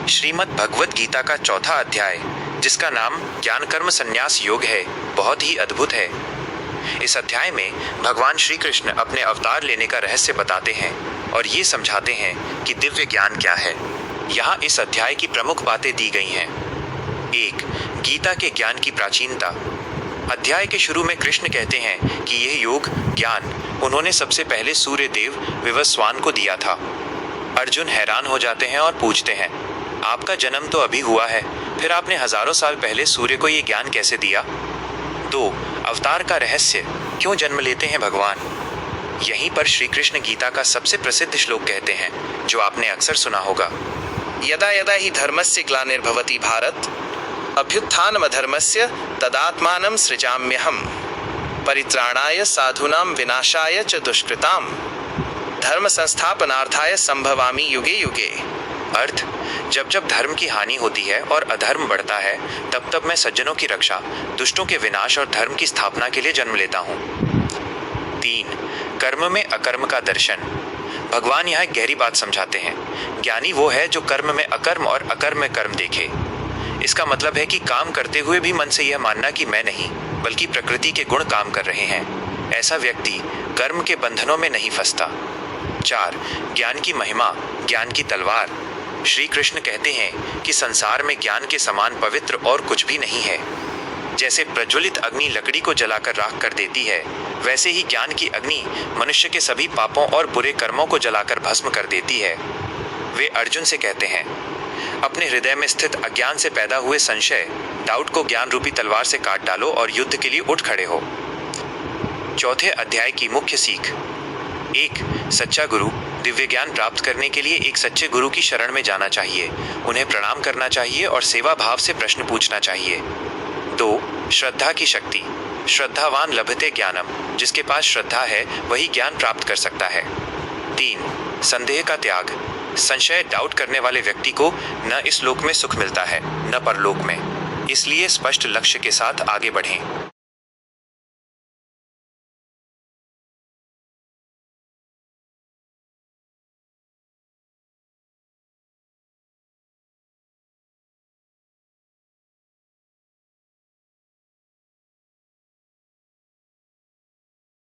श्रीमद् भगवत गीता का चौथा अध्याय, जिसका नाम ज्ञान कर्म संन्यास योग है, बहुत ही अद्भुत है। इस अध्याय में भगवान श्री कृष्ण अपने अवतार लेने का रहस्य बताते हैं और ये समझाते हैं कि दिव्य ज्ञान क्या है। यहाँ इस अध्याय की प्रमुख बातें दी गई हैं। 1. गीता के ज्ञान की प्राचीनता। अध्याय के शुरू में कृष्ण कहते हैं कि यह योग ज्ञान उन्होंने सबसे पहले सूर्य देव विवस्वान को दिया था। अर्जुन हैरान हो जाते हैं और पूछते हैं, आपका जन्म तो अभी हुआ है, फिर आपने हजारों साल पहले सूर्य को ये ज्ञान कैसे दिया? 2. अवतार का रहस्य, क्यों जन्म लेते हैं भगवान? यहीं पर श्री कृष्ण गीता का सबसे प्रसिद्ध श्लोक कहते हैं, जो आपने अक्सर सुना होगा। यदा यदा हि धर्मस्य ग्लानिर्भवति भारत अभ्युत्थानमधर्मस्य तदात्मानं सृजाम्यहम् परित्राणाय साधूनां विनाशाय च दुष्कृताम् धर्म संस्थापनार्थाय संभवामि युगे युगे। अर्थ, जब जब धर्म की हानि होती है और अधर्म बढ़ता है, तब तब मैं सज्जनों की रक्षा, दुष्टों के विनाश और धर्म की स्थापना के लिए जन्म लेता हूँ। 3. कर्म में अकर्म का दर्शन। भगवान यहाँ एक गहरी बात समझाते हैं। ज्ञानी वो है जो कर्म में अकर्म और अकर्म में कर्म देखे। इसका मतलब है कि काम करते हुए भी मन से यह मानना कि मैं नहीं, बल्कि प्रकृति के गुण काम कर रहे हैं। ऐसा व्यक्ति कर्म के बंधनों में नहीं फंसता। 4. ज्ञान की महिमा, ज्ञान की तलवार। श्री कृष्ण कहते हैं कि संसार में ज्ञान के समान पवित्र और कुछ भी नहीं है। जैसे प्रज्वलित अग्नि लकड़ी को जलाकर राख कर देती है, वैसे ही ज्ञान की अग्नि मनुष्य के सभी पापों और बुरे कर्मों को जलाकर भस्म कर देती है। वे अर्जुन से कहते हैं, अपने हृदय में स्थित अज्ञान से पैदा हुए संशय, डाउट को ज्ञान रूपी तलवार से काट डालो और युद्ध के लिए उठ खड़े हो। चौथे अध्याय की मुख्य सीख। 1. सच्चा गुरु। दिव्य ज्ञान प्राप्त करने के लिए एक सच्चे गुरु की शरण में जाना चाहिए, उन्हें प्रणाम करना चाहिए और सेवा भाव से प्रश्न पूछना चाहिए। 2. श्रद्धा की शक्ति। श्रद्धावान लभते ज्ञानम, जिसके पास श्रद्धा है वही ज्ञान प्राप्त कर सकता है। 3. संदेह का त्याग। संशय, डाउट करने वाले व्यक्ति को न इस लोक में सुख मिलता है, न परलोक में। इसलिए स्पष्ट लक्ष्य के साथ आगे बढ़ें।